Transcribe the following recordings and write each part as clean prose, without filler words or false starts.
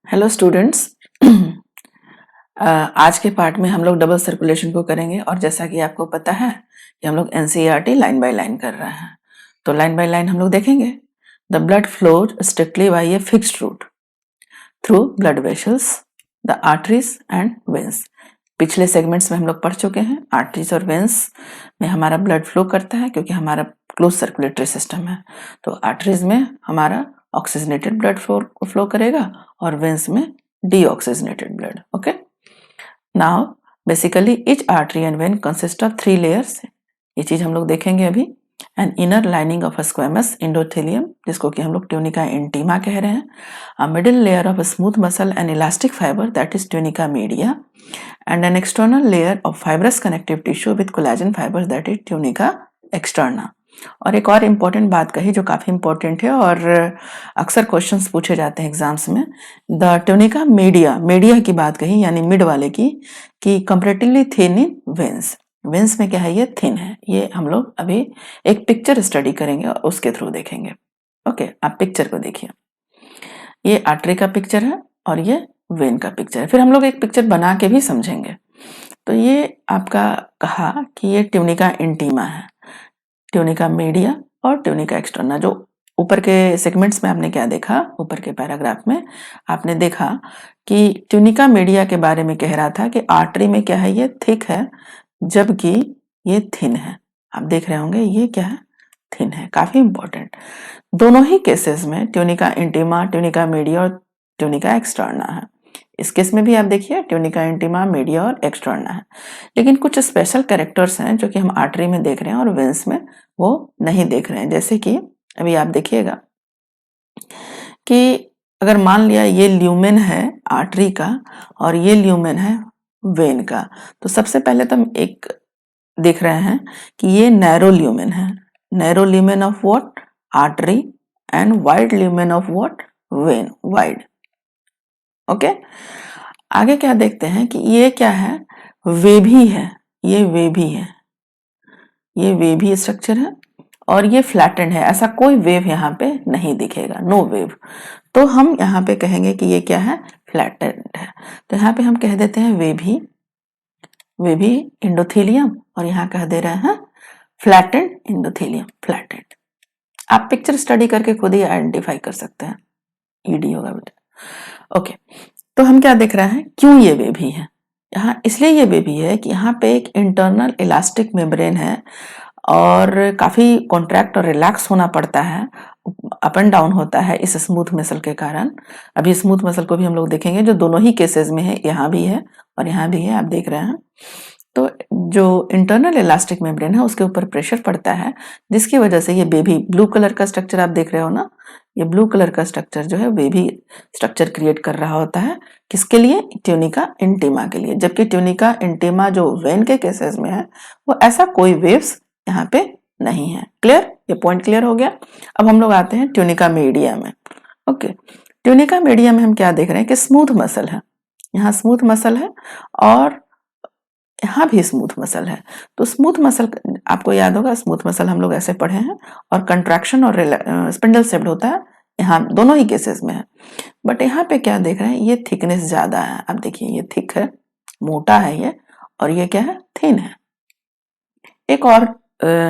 Hello students. आज के part में हम लोग डबल सर्कुलेशन को करेंगे और जैसा कि आपको पता है कि हम लोग एनसीईआरटी लाइन बाय लाइन कर रहे हैं, तो लाइन बाय लाइन हम लोग देखेंगे। The blood flows strictly by a fixed route through blood vessels, the arteries and veins. पिछले सेगमेंट्स में हम लोग पढ़ चुके हैं, आर्टरीज और वेन्स में हमारा ब्लड फ्लो करता है क्योंकि हमारा क्लोज सर्कुलेटरी सिस्टम है। तो आर्टरीज में हमारा ऑक्सीजनेटेड ब्लड फ्लो करेगा और वेन्स में deoxygenated blood. Okay, now basically each artery and when consist of 3 layers. ये चीज हम लोग देखेंगे अभी। An inner lining of squamous endothelium, जिसको कि हम लोग ट्यूनिका इंटीमा कह रहे हैं। A middle layer of smooth muscle and elastic fibre that is tunica media, and an external layer of fibrous connective tissue with collagen fibres that is tunica externa. और एक और इम्पोर्टेंट बात कही जो काफी इम्पोर्टेंट है और अक्सर क्वेश्चंस पूछे जाते हैं एग्जाम्स में, द ट्यूनिका मीडिया की बात कही, यानी मिड वाले की, कि कंपैरेटिवली थिन इन वेन्स। वेन्स में क्या है, ये थिन है। ये हम लोग अभी एक पिक्चर स्टडी करेंगे और उसके थ्रू देखेंगे। ओके, आप पिक्चर को देखिए। ये आर्टरी का पिक्चर है और ये वेन का पिक्चर है। फिर हम लोग एक पिक्चर बना के भी समझेंगे। तो ये आपका कहा कि ये ट्यूनिका इंटीमा है, ट्यूनिका मीडिया और ट्यूनिका एक्सटर्ना। जो ऊपर के सेगमेंट्स में आपने क्या देखा, ऊपर के पैराग्राफ में आपने देखा कि ट्यूनिका मीडिया के बारे में कह रहा था कि आर्टरी में क्या है, ये थिक है, जबकि ये थिन है। आप देख रहे होंगे ये क्या है, थिन है। काफी इंपॉर्टेंट, दोनों ही केसेस में ट्यूनिका इंटीमा, ट्यूनिका मीडिया और ट्यूनिका एक्सटर्ना है। इस केस में भी आप देखिए ट्यूनिका इंटीमा, मीडिया और एक्सटर्ना है। लेकिन कुछ स्पेशल कैरेक्टर्स हैं जो कि हम आर्टरी में देख रहे हैं और वेन्स में वो नहीं देख रहे हैं। जैसे कि अभी आप देखिएगा कि अगर मान लिया ये ल्यूमेन है आर्टरी का और ये ल्यूमेन है वेन का, तो सबसे पहले तो हम एक देख रहे हैं कि ये नैरो ल्यूमेन है। Narrow lumen of what, artery, and wide lumen of what, when, wide. Okay, आगे क्या देखते हैं कि ये क्या है, वेवी है। ये वेवी है, ये वेवी स्ट्रक्चर है और ये फ्लैटेंड है। ऐसा कोई वेव यहाँ पे नहीं दिखेगा, नो वेव। तो हम यहाँ पे कहेंगे कि ये क्या है, फ्लैटेंड है। तो यहाँ पे हम कह देते हैं वेवी, वेवी एंडोथेलियम, और यहाँ कह दे रहे हैं फ्लैटेंड एंडोथेलियम, फ्लैटेंड। आप पिक्चर स्टडी करके खुद ही आइडेंटिफाई कर सकते हैं, ईडी होगा बेटा। ओके, तो हम क्या देख रहे हैं, क्यों ये वेवी है। यहाँ इसलिए ये वेवी है कि यहाँ पे एक इंटरनल इलास्टिक मेम्ब्रेन है और काफी कॉन्ट्रैक्ट और रिलैक्स होना पड़ता है, अप एंड डाउन होता है इस स्मूथ मसल के कारण। अभी स्मूथ मसल को भी हम लोग देखेंगे जो दोनों ही केसेस में है, यहाँ भी है और यहाँ भी है, आप देख रहे हैं। तो जो इंटरनल इलास्टिक मेम्ब्रेन है उसके ऊपर प्रेशर पड़ता है, जिसकी वजह से ये बेबी ब्लू कलर का स्ट्रक्चर आप देख रहे हो ना, ये ब्लू कलर का स्ट्रक्चर जो है बेबी स्ट्रक्चर क्रिएट कर रहा होता है। किसके लिए, ट्यूनिका इंटीमा के लिए। जबकि ट्यूनिका इंटीमा जो वेन के केसेस में है वो ऐसा कोई वेव्स यहाँ पे नहीं है। क्लियर, ये पॉइंट क्लियर हो गया। अब हम लोग आते हैं ट्यूनिका मीडिया में। ओके, ट्यूनिका मीडिया में हम क्या देख रहे हैं कि स्मूथ मसल है, यहाँ स्मूथ मसल है और यहाँ भी स्मूथ मसल है। तो स्मूथ मसल आपको याद होगा, स्मूथ मसल हम लोग ऐसे पढ़े हैं और कंट्रैक्शन और स्पिंडल शेप्ड होता है, यहाँ दोनों ही केसेस में है। बट यहाँ पे क्या देख रहे हैं, ये थिकनेस ज्यादा है। आप देखिए ये थिक है, मोटा है ये, और ये क्या है, थिन है। एक और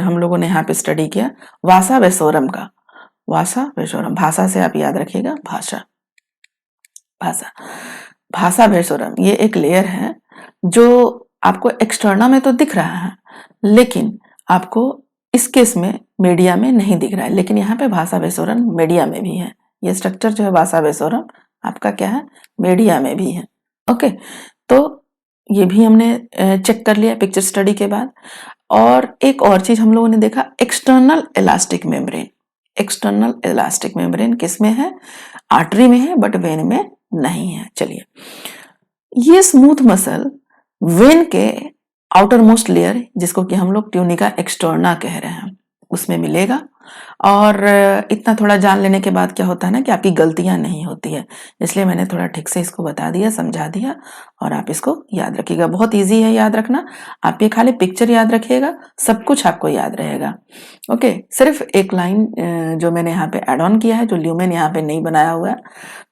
हम लोगों ने यहाँ पे स्टडी किया वासा वेसोरम का। वासा वेसोरम, भाषा से आप याद रखिएगा, भाषा, भाषा, भाषा वेसोरम, ये एक लेयर है जो आपको एक्सटर्ना में तो दिख रहा है, लेकिन आपको इस केस में मीडिया में नहीं दिख रहा है। लेकिन यहाँ पे भाषा वेसोरम मीडिया में भी है। ये स्ट्रक्चर जो है भाषा वेसोरम आपका क्या है, मीडिया में भी है। ओके, तो ये भी हमने चेक कर लिया पिक्चर स्टडी के बाद। और एक और चीज हम लोगों ने देखा, external elastic membrane. External elastic membrane किस में है, आर्टरी में है, बट वेन में नहीं है। चलिए, ये स्मूथ मसल वेन के आउटर मोस्ट लेयर, जिसको कि हम लोग ट्यूनिका एक्सटर्ना कह रहे हैं, उसमें मिलेगा। और इतना थोड़ा जान लेने के बाद क्या होता है ना कि आपकी गलतियां नहीं होती है, इसलिए मैंने थोड़ा ठीक से इसको बता दिया, समझा दिया, और आप इसको याद रखिएगा। बहुत इजी है याद रखना। आप ये खाली पिक्चर याद रखिएगा, सब कुछ आपको याद रहेगा। ओके, सिर्फ एक लाइन जो मैंने यहाँ पे ऐड ऑन किया है, जो ल्यूमेन यहाँ पे नहीं बनाया हुआ है,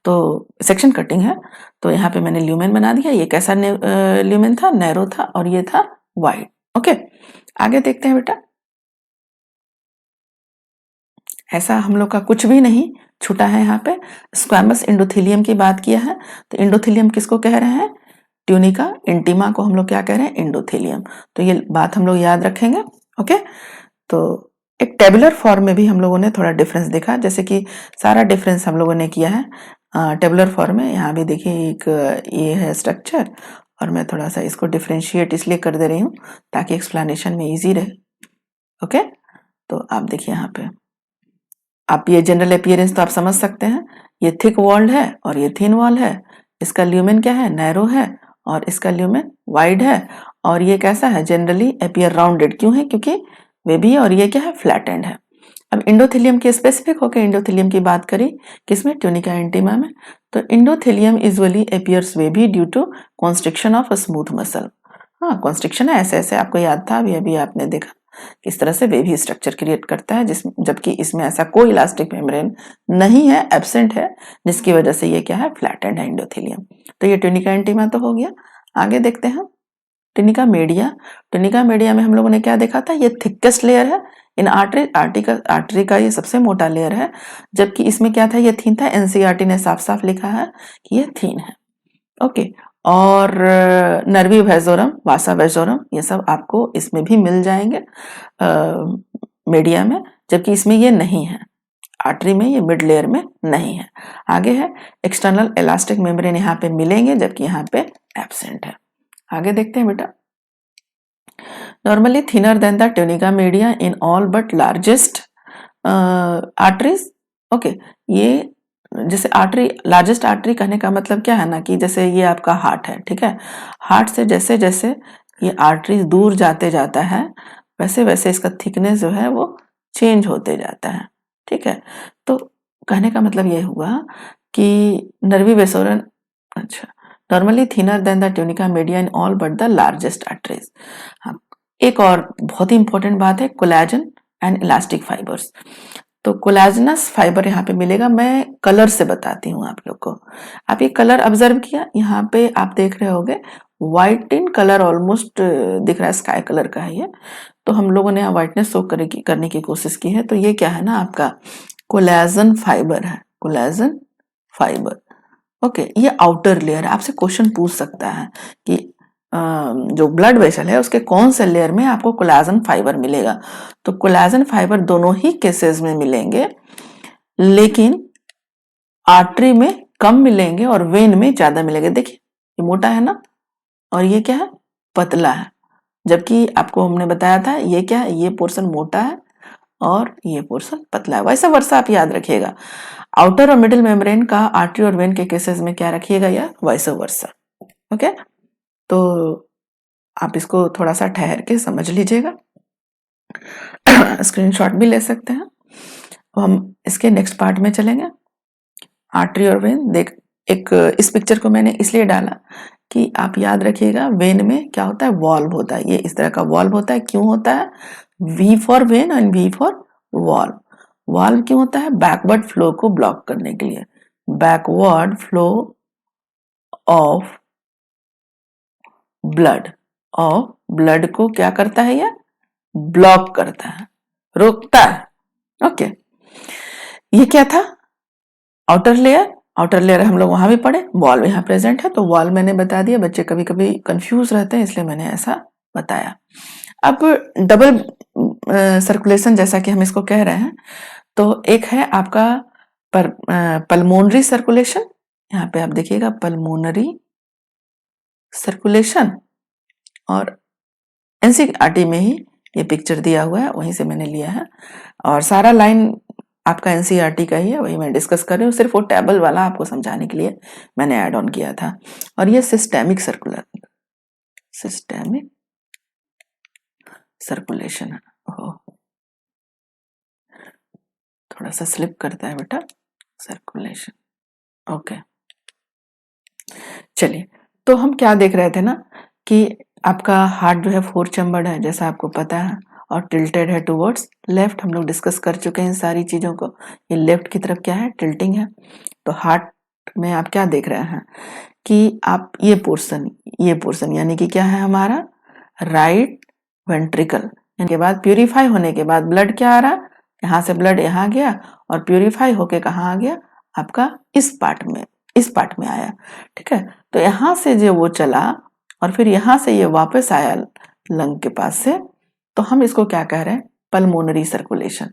तो सेक्शन कटिंग है, तो यहाँ पे मैंने ल्यूमेन बना दिया। ये कैसा ल्यूमेन था? नैरो था, और ये था वाइड। ओके, आगे देखते हैं बेटा। ऐसा हम लोग का कुछ भी नहीं छूटा है यहाँ पे। स्क्वैमस एंडोथेलियम की बात किया है, तो एंडोथेलियम किसको कह रहे हैं? ट्यूनिका इंटीमा को हम लोग क्या कह रहे हैं? एंडोथेलियम। तो ये बात हम लोग याद रखेंगे। ओके, तो एक टेबुलर फॉर्म में भी हम लोगों ने थोड़ा डिफरेंस देखा, जैसे कि सारा डिफरेंस हम लोगों ने किया है टेबुलर फॉर्म में। यहाँ भी देखिए एक ये है स्ट्रक्चर, और मैं थोड़ा सा इसको डिफ्रेंशिएट इसलिए कर दे रही हूँ ताकि एक्सप्लेनेशन में इजी रहे। ओके, तो आप देखिए यहाँ पे आप ये जनरल अपीयरेंस तो आप समझ सकते हैं। ये थिक वॉल्ड है और ये थिन वॉल है। इसका ल्यूमेन क्या है? नैरो है, और इसका ल्यूमेन वाइड है। और ये कैसा है? Generally appear rounded. क्यों है? क्योंकि वेबी, और ये क्या है? फ्लैटेंड है। अब इंडोथेलियम के स्पेसिफिक होकर इंडोथेलियम की बात करी, किसमें? ट्यूनिका इंटीमा में। तो endothelium usually appears wavy due to constriction of a smooth muscle. हाँ, कॉन्स्ट्रिक्शन है, ऐसे ऐसे आपको याद था, अभी आपने देखा किस तरह से वेवी स्ट्रक्चर क्रिएट करता है, जिस जबकि इसमें ऐसा कोई इलास्टिक मेम्ब्रेन नहीं है, एब्सेंट है, जिसकी वजह से ये क्या है? फ्लैटेंड है इंडोथेलियम। तो ये ट्यूनिका इंटीमा तो हो गया। आगे देखते हैं ट्यूनिका मीडिया। ट्यूनिका मीडिया में हम लोगों ने क्या देखा था? ये थिकेस्ट लेयर है इन आर्टरी का ये सबसे मोटा लेयर है, जबकि इसमें क्या था? ये थीन था। एनसीईआरटी ने साफ साफ लिखा है कि ये थीन है। ओके, और नर्वी वेजोरम, वासा वेजोरम, ये सब आपको इसमें भी मिल जाएंगे मीडिया में, जबकि इसमें ये नहीं है। आर्टरी में ये मिड लेयर में नहीं है। आगे है एक्सटर्नल इलास्टिक मेम्ब्रेन, यहाँ पे मिलेंगे, जबकि यहाँ पे एब्सेंट है। आगे देखते हैं बेटा। Normally thinner than the tunica media in all but largest arteries. Okay, ये जैसे आर्टरी, लार्जेस्ट आर्टरी कहने का मतलब क्या है ना कि जैसे ये आपका हार्ट है, ठीक है। हार्ट से जैसे जैसे ये आर्टरी दूर जाते जाता है, वैसे वैसे इसका थिकनेस जो है वो चेंज होते जाता है, ठीक है। तो कहने का मतलब ये हुआ कि नर्वी वेसोरन, अच्छा, normally thinner than the tunica media in all but the largest arteries. हाँ, एक और बहुत ही इंपॉर्टेंट बात है, कोलेजन एंड इलास्टिक फाइबर्स। तो कोलेजनस फाइबर यहाँ पे मिलेगा। मैं कलर से बताती हूँ आप लोग को। आप ये कलर ऑब्जर्व किया, यहाँ पे आप देख रहे होगे व्हाइट इन कलर, ऑलमोस्ट दिख रहा है, स्काई कलर का है ये। तो हम लोगों ने यहाँ व्हाइटनेस शो करने की कोशिश की है। तो ये क्या है ना, आपका कोलेजन फाइबर है, कोलेजन फाइबर। ओके, ये आउटर लेयर है। आपसे क्वेश्चन पूछ सकता है कि जो ब्लड वेसल है उसके कौन से लेयर में आपको कोलेजन फाइबर मिलेगा। तो कोलेजन फाइबर दोनों ही केसेस में मिलेंगे, लेकिन आर्टरी में कम मिलेंगे और वेन में ज्यादा मिलेंगे। देखिए ये मोटा है ना, और ये क्या है? पतला है। जबकि आपको हमने बताया था ये क्या है? ये पोर्शन मोटा है और ये पोर्शन पतला है। वैसा वर्षा आप याद रखिएगा, आउटर और मिडिल मेम्ब्रेन का आर्टरी और वेन के केसेस में क्या रखिएगा, या वैसा वर्षा। ओके, तो आप इसको थोड़ा सा ठहर के समझ लीजिएगा, स्क्रीनशॉट भी ले सकते हैं। हम इसके नेक्स्ट पार्ट में चलेंगे, आर्टरी और वेन। देख, एक इस पिक्चर को मैंने इसलिए डाला कि आप याद रखिएगा, वेन में क्या होता है? वॉल्व होता है। ये इस तरह का वॉल्व होता है। क्यों होता है? V for vein and V for valve. Valve क्यों होता है? बैकवर्ड फ्लो को ब्लॉक करने के लिए। बैकवर्ड फ्लो ऑफ ब्लड, और ब्लड को क्या करता है? ये ब्लॉक करता है, रोकता है। ओके, ये क्या था? Outer layer. आउटर लेयर हम लोग वहां भी पढ़े, वॉल यहाँ प्रेजेंट है, तो वॉल मैंने बता दिया। बच्चे कभी कभी कंफ्यूज रहते हैं, इसलिए मैंने ऐसा बताया। अब डबल सर्कुलेशन जैसा कि हम इसको कह रहे हैं, तो एक है आपका पल्मोनरी सर्कुलेशन। यहाँ पे आप देखिएगा पल्मोनरी सर्कुलेशन, और एनसीईआरटी में ही ये पिक्चर दिया हुआ है, वहीं से मैंने लिया है। और सारा लाइन आपका एनसीईआरटी का ही है, वही मैं डिस्कस कर रही हूँ। सिर्फ वो टेबल वाला आपको समझाने के लिए मैंने ऐड ऑन किया था। और ये सिस्टेमिक सर्कुलेशन है। थोड़ा सा स्लिप करता है बेटा, सर्कुलेशन। ओके, चलिए, तो हम क्या देख रहे थे ना कि आपका हार्ट जो है 4 चैम्बर्ड है जैसा आपको पता है, और टिल्टेड है टुवर्ड्स लेफ्ट। हम लोग डिस्कस कर चुके हैं इन सारी चीजों को। ये लेफ्ट की तरफ क्या है, टिल्टिंग है। तो हार्ट में आप क्या देख रहे हैं कि आप ये पोर्शन यानी कि क्या है हमारा राइट वेंट्रिकल। के बाद प्यूरिफाई होने के बाद ब्लड क्या आ रहा, यहाँ से ब्लड यहाँ गया और प्यूरिफाई होके कहाँ आ गया, आपका इस पार्ट में आया। ठीक है, तो यहाँ से जो वो चला और फिर यहाँ से ये वापस आया लंग के पास से, तो हम इसको क्या कह रहे हैं, पल्मोनरी सर्कुलेशन।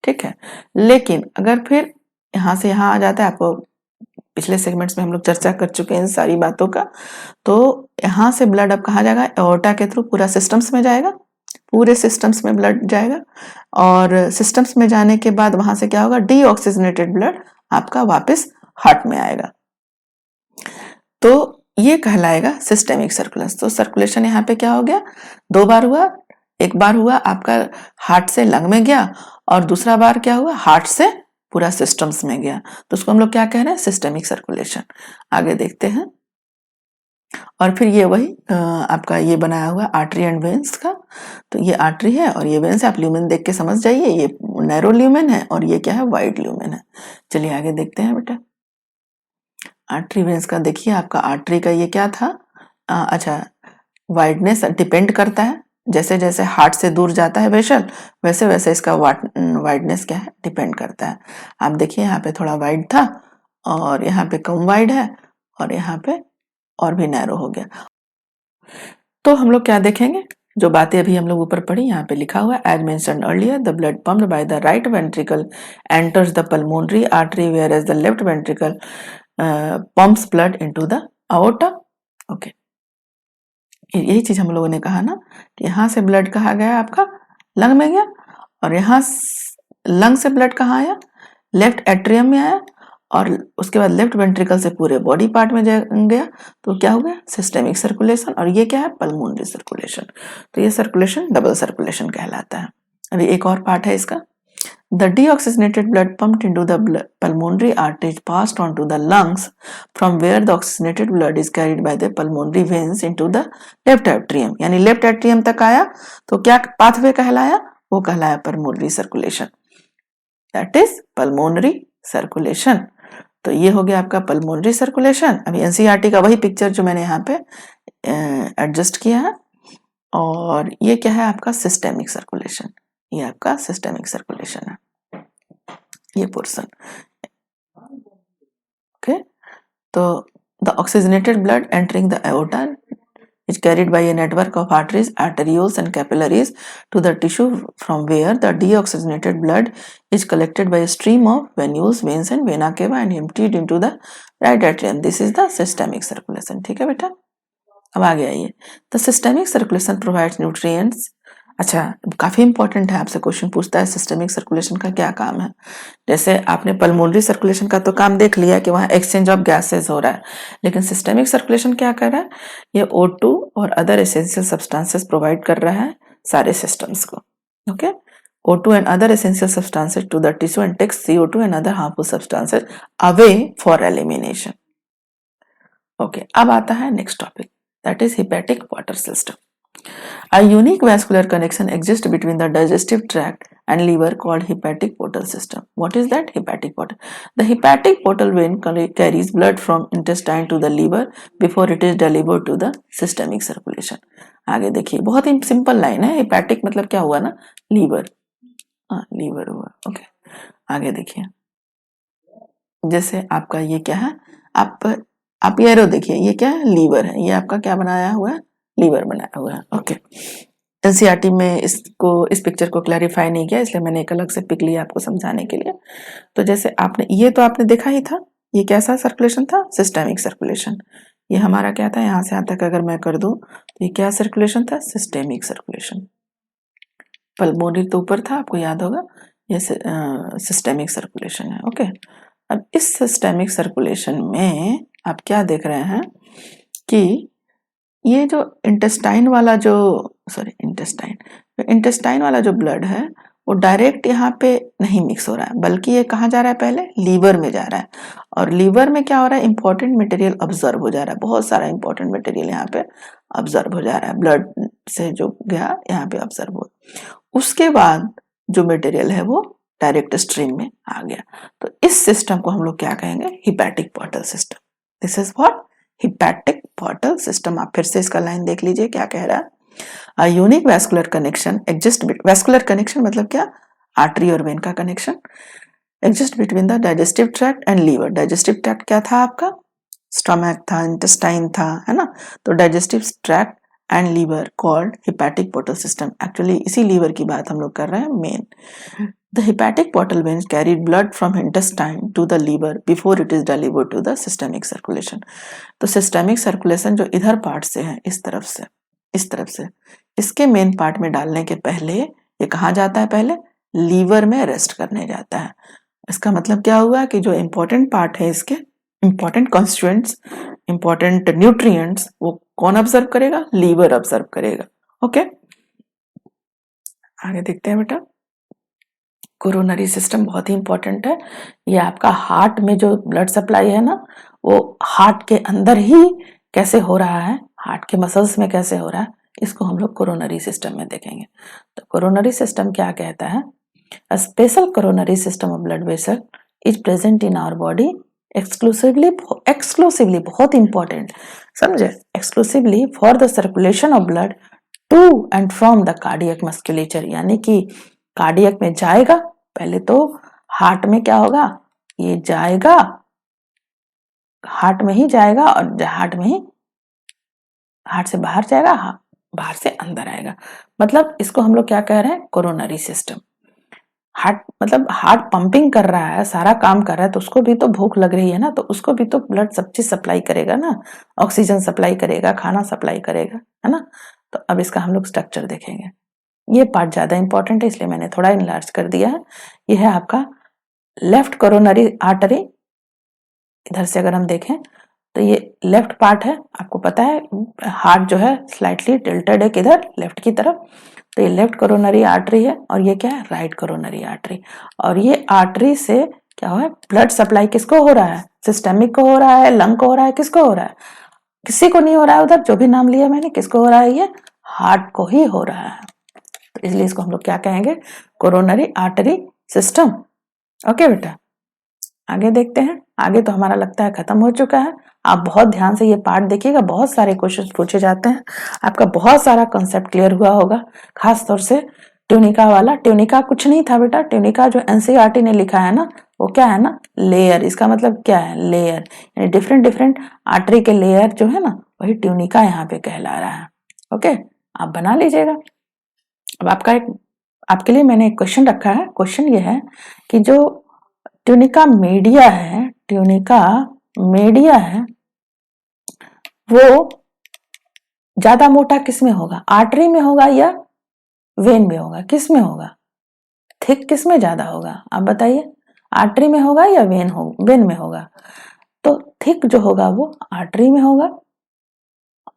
ठीक है, लेकिन अगर फिर यहाँ से यहाँ आ जाता है, आपको पिछले सेगमेंट्स में हम लोग चर्चा कर चुके हैं इन सारी बातों का। तो यहाँ से ब्लड अब कहाँ जाएगा, एओर्टा के थ्रू पूरा सिस्टम्स में जाएगा, पूरे सिस्टम्स में ब्लड जाएगा, और सिस्टम्स में जाने के बाद वहां से क्या होगा, डीऑक्सीजनेटेड ब्लड आपका वापस हार्ट में आएगा। तो ये कहलाएगा सिस्टेमिक सर्कुलेशन। तो सर्कुलेशन यहाँ पे क्या हो गया, 2 बार हुआ। एक बार हुआ आपका हार्ट से लंग में गया, और दूसरा बार क्या हुआ, हार्ट से पूरा सिस्टम्स में गया। तो उसको हम लोग क्या कह रहे हैं, सिस्टेमिक सर्कुलेशन। आगे देखते हैं। और फिर ये वही आपका ये बनाया हुआ आर्टरी एंड वेन्स का। तो ये आर्टरी है और ये वेन्स, आप ल्यूमेन देख के समझ जाइए, ये नैरो ल्यूमेन है और ये क्या है, वाइड ल्यूमेन है। चलिए आगे देखते हैं बेटा। आर्टरी वेन्स का देखिए, आपका आर्टरी का ये क्या था, अच्छा, वाइडनेस डिपेंड करता है, जैसे जैसे हार्ट से दूर जाता है वेसल, वैसे वैसे इसका वाइडनेस क्या है, डिपेंड करता है। आप देखिए यहाँ पे थोड़ा वाइड था और यहाँ पे कम वाइड है, और यहाँ पे और भी नैरो हो गया। तो हम लोग क्या देखेंगे, जो बातें अभी हम लोग ऊपर पढ़ी, यहाँ पे लिखा हुआ है, as mentioned earlier the blood pumped by the right ventricle enters the pulmonary artery whereas the left ventricle pumps blood into the aorta। Okay, यही चीज हम लोगों ने कहा ना कि यहाँ से ब्लड कहाँ गया, आपका लंग में गया, और यहाँ लंग से ब्लड कहाँ आया, लेफ्ट एट्रियम में आया, और उसके बाद लेफ्ट वेंट्रिकल से पूरे बॉडी पार्ट में गया। तो क्या हो गया, सिस्टेमिक सर्कुलेशन। और ये क्या है, पल्मोनरी सर्कुलेशन। तो ये सर्कुलेशन डबल सर्कुलेशन कहलाता है। अभी एक और पार्ट है इसका। The deoxygenated blood pumped into the pulmonary arteries passed on to the lungs, from where the oxygenated blood is carried by the pulmonary veins into the left atrium। यानी left atrium तक आया, तो क्या pathway कहलाया, वो कहलाया pulmonary circulation. That is pulmonary circulation. तो ये हो गया आपका पल्मोनरी सर्कुलेशन। अभी एनसीईआरटी का वही पिक्चर जो मैंने यहाँ पे एडजस्ट किया है। और ये क्या है, आपका सिस्टेमिक सर्कुलेशन। ये आपका सिस्टेमिक सर्कुलेशन है, ये पोर्शन। ओके, तो the oxygenated blood entering the aorta is carried by a network of arteries, arterioles and capillaries to the tissue, from where the deoxygenated blood is collected by a stream of venules, veins and vena cava and emptied into the right atrium। This is the systemic circulation। ठीक है बेटा, अब आगे आइए। The systemic circulation provides nutrients। अच्छा, काफी important है, आपसे क्वेश्चन पूछता है सिस्टेमिक सर्कुलेशन का क्या काम है। जैसे आपने पल्मोनरी सर्कुलेशन का तो काम देख लिया कि वहां एक्सचेंज ऑफ गैसेस हो रहा है, लेकिन सिस्टेमिक सर्कुलेशन क्या कर रहा है, ये O2 और अदर एसेंशियल सब्सटेंसेस प्रोवाइड कर रहा है सारे सिस्टम्स को। Okay, O2 and other essential substances to the tissue and takes CO2 and other harmful substances away for elimination। Okay, अब आता है next topic, that is hepatic water system। A unique vascular connection exists between the digestive tract and liver called hepatic portal system। What is that hepatic portal? The hepatic portal vein carries blood from intestine to the liver before it is delivered to the systemic circulation। आगे देखिए, बहुत ही simple line है। hepatic मतलब क्या हुआ ना, liver, liver हुआ। Okay, आगे देखिए, जैसे आपका ये क्या है, आप ये एरो देखिए, ये क्या है, लीवर है। ये आपका क्या बनाया हुआ है, लीवर बनाया हुआ है। ओके, एनसीईआरटी में इसको, इस पिक्चर को क्लैरिफाई नहीं किया, इसलिए मैंने एक अलग से पिक लिया आपको समझाने के लिए। तो जैसे आपने ये तो आपने देखा ही था, ये कैसा सर्कुलेशन था, सिस्टेमिक सर्कुलेशन। ये हमारा क्या था, यहाँ से यहाँ तक अगर मैं कर दूं तो ये क्या सर्कुलेशन था, सिस्टेमिक सर्कुलेशन। पल्मोनरी तो ऊपर था, आपको याद होगा, ये सिस्टेमिक सर्कुलेशन है। ओके, अब इस सिस्टेमिक सर्कुलेशन में आप क्या देख रहे हैं कि ये जो इंटेस्टाइन वाला जो ब्लड है, वो डायरेक्ट यहाँ पे नहीं मिक्स हो रहा है, बल्कि ये कहाँ जा रहा है, पहले लीवर में जा रहा है। और लीवर में क्या हो रहा है, इंपॉर्टेंट मटेरियल ऑब्जर्व हो जा रहा है, बहुत सारा इंपॉर्टेंट मटेरियल यहाँ पे ऑब्जर्व हो जा रहा है, ब्लड से जो गया यहाँ पे ऑब्जर्व हो। उसके बाद जो मटेरियल है वो डायरेक्ट स्ट्रीम में आ गया। तो इस सिस्टम को हम लोग क्या कहेंगे, hepatic portal system. This is what, hepatic portal system. आप फिर से इसका लाइन देख लीजिए क्या कह रहा है। A unique vascular connection exists vascular connection मतलब क्या, आर्टरी और वेन का connection exist between the digestive tract and liver। digestive tract क्या था आपका, स्टमक था, इंटेस्टाइन था, है ना। तो digestive tract and liver called hepatic portal system. Actually इसी लीवर की बात हम लोग कर रहे हैं main. The hepatic portal veins carry blood from intestine to the liver before it is delivered to the systemic circulation. तो सिस्टमिक सर्कुलेशन जो इधर पार्ट से है, इस तरफ से, इस तरफ से, इसके मेन पार्ट में डालने के पहले ये कहाँ जाता है, पहले लीवर में रेस्ट करने जाता है। इसका मतलब क्या हुआ कि जो इंपॉर्टेंट पार्ट है, इसके इंपॉर्टेंट कॉन्स्टिट्यूएंट्स, इंपॉर्टेंट न्यूट्रिएंट्स, वो कौन ऑब्जर्व करेगा, लीवर ऑब्जर्व करेगा। ओके, आगे देखते हैं बेटा। कोरोनरी सिस्टम बहुत ही इंपॉर्टेंट है। ये आपका हार्ट में जो ब्लड सप्लाई है ना, वो हार्ट के अंदर ही कैसे हो रहा है, हार्ट के मसल्स में कैसे हो रहा है, इसको हम लोग कोरोनरी सिस्टम में देखेंगे। तो कोरोनरी सिस्टम क्या कहता है, a special coronary system of blood vessel is present in our body exclusively, बहुत इंपॉर्टेंट, समझे, exclusively for the circulation of blood to and from the cardiac musculature. यानी कि कार्डियक में जाएगा, पहले तो हार्ट में क्या होगा, ये जाएगा, हार्ट में ही जाएगा, और हार्ट में ही, हार्ट से बाहर जाएगा, बाहर से अंदर आएगा। मतलब इसको हम लोग क्या कह रहे हैं, कोरोनरी सिस्टम। हार्ट मतलब हार्ट पंपिंग कर रहा है, सारा काम कर रहा है, तो उसको भी तो भूख लग रही है ना, तो उसको भी तो ब्लड सब चीज सप्लाई करेगा ना, ऑक्सीजन सप्लाई करेगा, खाना सप्लाई करेगा, है ना। तो अब इसका हम लोग स्ट्रक्चर देखेंगे। ये पार्ट ज्यादा इंपॉर्टेंट है, इसलिए मैंने थोड़ा इनलार्ज कर दिया है। ये है आपका लेफ्ट कोरोनरी आर्टरी। इधर से अगर हम देखें तो ये लेफ्ट पार्ट है, आपको पता है हार्ट जो है स्लाइटली टिल्टेड है किधर, लेफ्ट की तरफ। तो ये लेफ्ट कोरोनरी आर्टरी है, और ये क्या है, राइट कोरोनरी आर्टरी। और ये आर्टरी से क्या हो है, ब्लड सप्लाई किसको हो रहा है, सिस्टमिक को हो रहा है, लंग को हो रहा है, किसको हो रहा है, किसी को नहीं हो रहा है उधर, जो भी नाम लिया मैंने, किसको हो रहा है, ये हार्ट को ही हो रहा है। तो इसलिए इसको हम लोग क्या कहेंगे, कोरोनरी आर्टरी सिस्टम। ओके बेटा, आगे देखते हैं। आगे तो हमारा लगता है खत्म हो चुका है। आप बहुत ध्यान से ये पार्ट देखिएगा, बहुत सारे क्वेश्चन पूछे जाते हैं, आपका बहुत सारा कंसेप्ट क्लियर हुआ होगा। खास तौर से ट्यूनिका वाला, ट्यूनिका कुछ नहीं था बेटा, ट्यूनिका जो एनसीईआरटी ने लिखा है ना, वो क्या है ना, लेयर। इसका मतलब क्या है, लेयर, यानी डिफरेंट डिफरेंट आर्टरी के लेयर जो है ना, वही ट्यूनिका यहाँ पे कहला रहा है। ओके, आप बना लीजिएगा। अब आपके लिए मैंने एक क्वेश्चन रखा है। क्वेश्चन ये है कि जो ट्यूनिका मीडिया है, ट्यूनिका मीडिया है, वो ज्यादा मोटा किस में होगा, आर्टरी में होगा या वेन में होगा, किस में होगा, थिक किस में ज्यादा होगा, आप बताइए, आर्टरी में होगा या वेन में होगा। तो थिक जो होगा वो आर्टरी में होगा,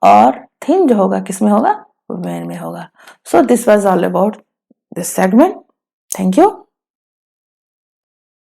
और थिन जो होगा किस में होगा, वेन में होगा। So this was all about this segment. Thank you.